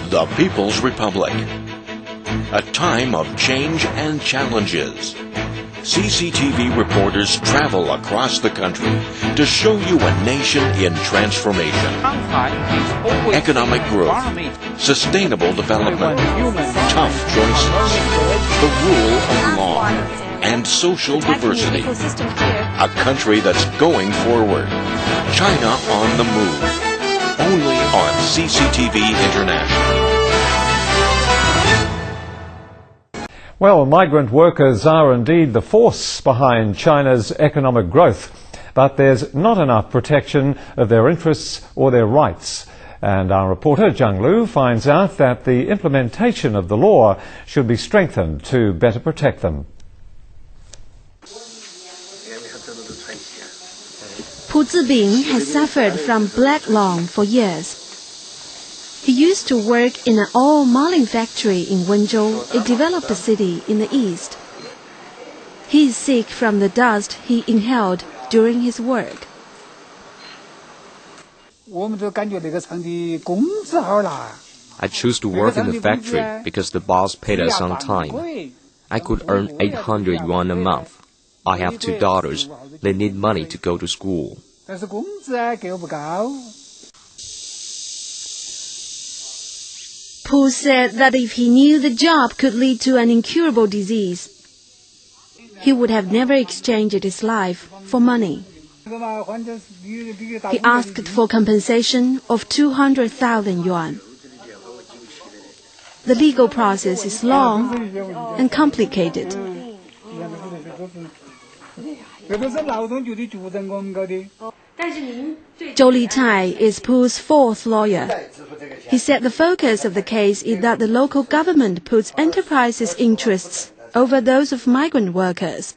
The People's Republic. A time of change and challenges. CCTV reporters travel across the country to show you a nation in transformation. Economic growth, sustainable development, tough choices, the rule of law, and social diversity. A country that's going forward. China on the move. Only on CCTV International. Well, migrant workers are indeed the force behind China's economic growth, but there's not enough protection of their interests or their rights. And our reporter, Zhang Lu, finds out that the implementation of the law should be strengthened to better protect them. Pu Zibing has suffered from black lung for years. He used to work in an oil marling factory in Wenzhou, a developed city in the east. He is sick from the dust he inhaled during his work. I choose to work in the factory because the boss paid us on time. I could earn 800 yuan a month. I have 2 daughters. They need money to go to school. Pu said that if he knew the job could lead to an incurable disease, he would have never exchanged his life for money. He asked for compensation of 200,000 yuan. The legal process is long and complicated. Zhou Litai is Pu's 4th lawyer. He said the focus of the case is that the local government puts enterprises' interests over those of migrant workers.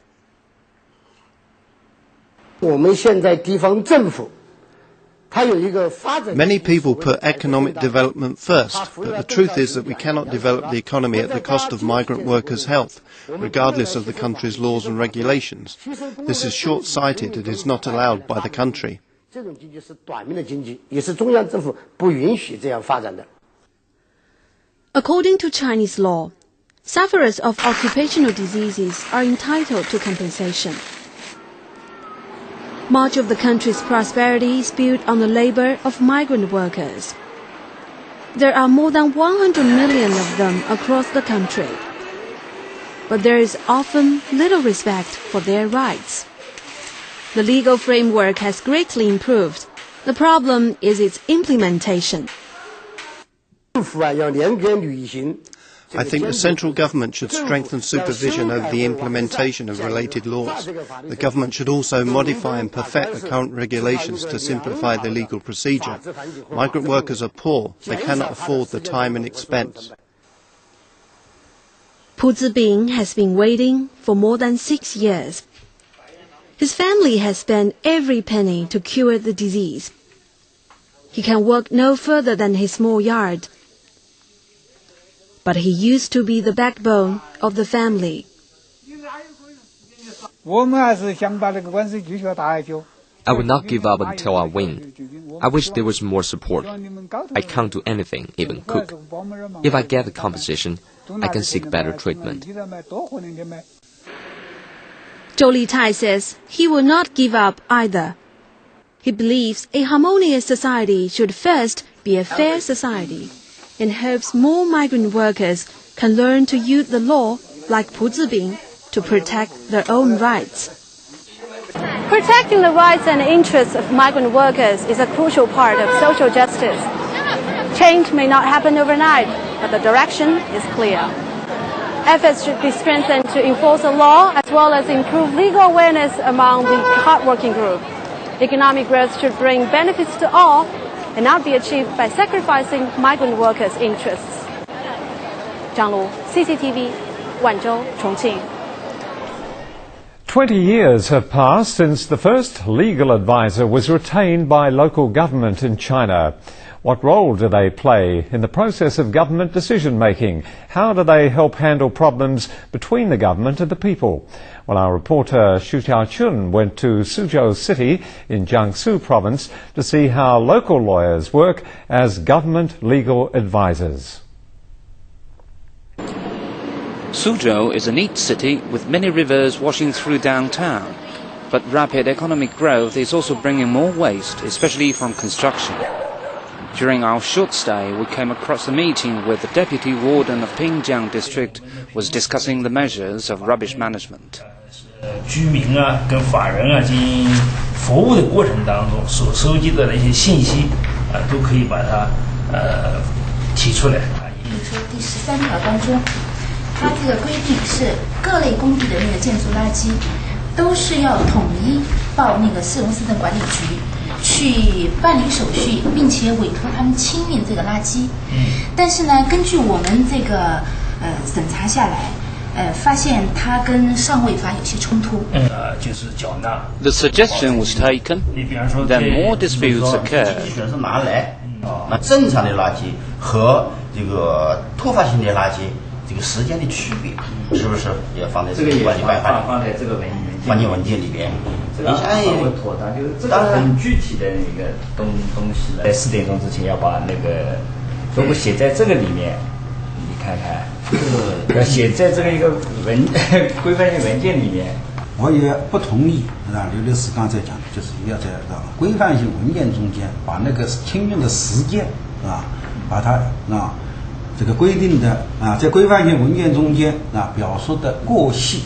Many people put economic development first, but the truth is that we cannot develop the economy at the cost of migrant workers' health, regardless of the country's laws and regulations. This is short-sighted. It is not allowed by the country. According to Chinese law, sufferers of occupational diseases are entitled to compensation. Much of the country's prosperity is built on the labor of migrant workers. There are more than 100 million of them across the country. But there is often little respect for their rights. The legal framework has greatly improved. The problem is its implementation. I think the central government should strengthen supervision over the implementation of related laws. The government should also modify and perfect the current regulations to simplify the legal procedure. Migrant workers are poor. They cannot afford the time and expense. Pu Zibing has been waiting for more than 6 years. His family has spent every penny to cure the disease. He can work no further than his small yard. But he used to be the backbone of the family. I will not give up until I win. I wish there was more support. I can't do anything, even cook. If I get the compensation, I can seek better treatment. Zhou Litai says he will not give up either. He believes a harmonious society should first be a fair society, and hopes more migrant workers can learn to use the law, like Pu Zibing, to protect their own rights. Protecting the rights and interests of migrant workers is a crucial part of social justice. Change may not happen overnight, but the direction is clear. Efforts should be strengthened to enforce the law as well as improve legal awareness among the hardworking group. Economic growth should bring benefits to all and not be achieved by sacrificing migrant workers' interests. Zhang Lu, CCTV, Wanzhou, Chongqing. 20 years have passed since the first legal advisor was retained by local government in China. What role do they play in the process of government decision-making? How do they help handle problems between the government and the people? Well, our reporter Xu Xiaochun went to Suzhou City in Jiangsu province to see how local lawyers work as government legal advisors. Suzhou is a neat city with many rivers washing through downtown. But rapid economic growth is also bringing more waste, especially from construction. During our short stay, we came across a meeting where the Deputy Warden of Pingjiang District was discussing the measures of rubbish management. 居民跟法人进行服务的过程当中所收集的那些信息都可以把它提出来。比如说第13条当中，它这个规定是各类工地的那个建筑垃圾都是要统一报那个市容市政管理局去办理手续，并且委托他们清运这个垃圾。但是呢，根据我们这个审查下来，发现它跟上位法有些冲突。就是缴纳。The suggestion was taken, then more disputes occurred. 是拿来那正常的垃圾和这个突发性的垃圾这个时间的区别，是不是也放在这个管理办法里？放在这个管理文件里边。这个很妥当，就是这个很具体的一个东西了。在4点钟之前要把那个，如果写在这个里面，你看看，要写在这个一个规范性文件里面。我也不同意刘律师刚才讲的，就是要在规范性文件中间把那个清运的时间把它这个规定的在规范性文件中间表述的过细。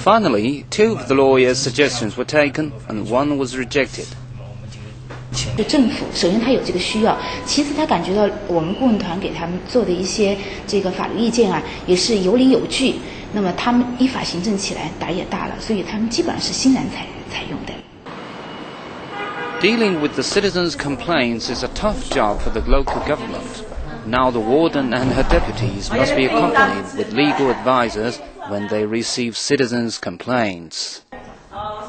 Finally, 2 of the lawyers' suggestions were taken and 1 was rejected. 就政府首先他有这个需要，其次他感觉到我们顾问团给他们做的一些这个法律意见也是有理有据，那么他们依法行政起来胆也大了，所以他们基本上是欣然采用的。Dealing with the citizens' complaints is a tough job for the local government. Now the warden and her deputies must be accompanied with legal advisors when they receive citizens' complaints.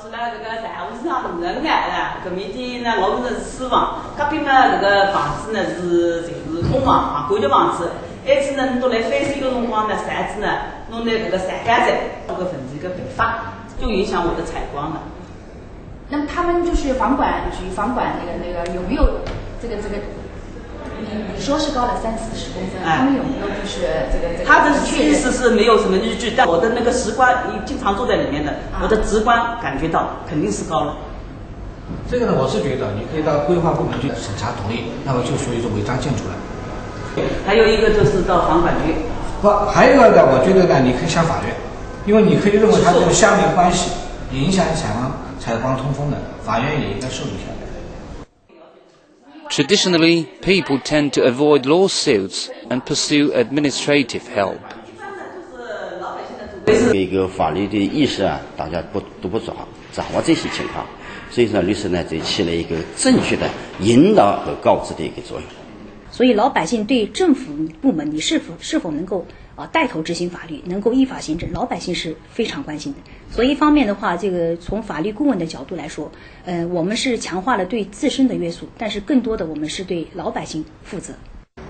是那这个财务市场同仁的，搿面的呢，我们是私房，隔壁嘛搿个房子呢是就是空房，管的房子，埃次呢侬来翻新个辰光呢，啥子呢，弄来搿个散家在这个份子一个赔发，就影响我的采光了。那么他们就是房管局房管那个有没有这个？你说是高了30-40公分，他们有没有就是这个？他的意思是没有什么依据，但我的那个实观，经常坐在里面的，我的直观感觉到肯定是高了。这个呢，我是觉得你可以到规划部门去审查同意，那么就属于是违章建筑了。还有一个就是到房管局。不，还有一个呢，我觉得呢，你可以向法院，因为你可以认为它这个相邻关系影响采光通风的，法院也应该受理下来。Traditionally, people tend to avoid lawsuits and pursue administrative help. 一个法律的意识大家都不掌握这些情况，所以说律师呢，就起了一个正确的引导和告知的一个作用。所以老百姓对政府部门你是否能够带头执行法律，能够依法行政，老百姓是非常关心的。所以一方面的话，这个从法律顾问的角度来说，我们是强化了对自身的约束，但是更多的我们是对老百姓负责。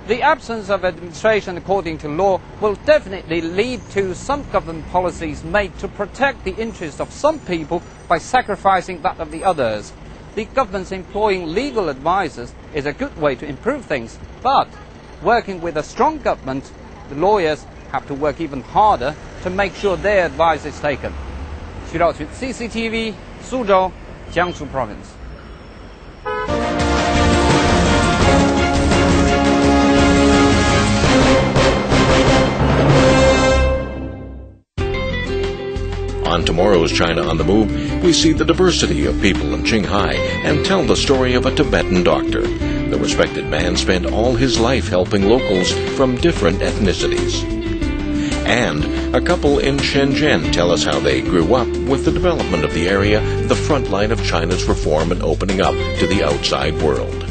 The absence of administration according to law will definitely lead to some government policies made to protect the interests of some people by sacrificing that of the others. The government's employing legal advisors is a good way to improve things, but working with a strong government, the lawyers have to work even harder to make sure their advice is taken. 徐兆群 CCTV 苏州江苏 Province。On tomorrow's China on the Move, we see the diversity of people in Qinghai and tell the story of a Tibetan doctor. The respected man spent all his life helping locals from different ethnicities. And a couple in Shenzhen tell us how they grew up with the development of the area, the front line of China's reform and opening up to the outside world.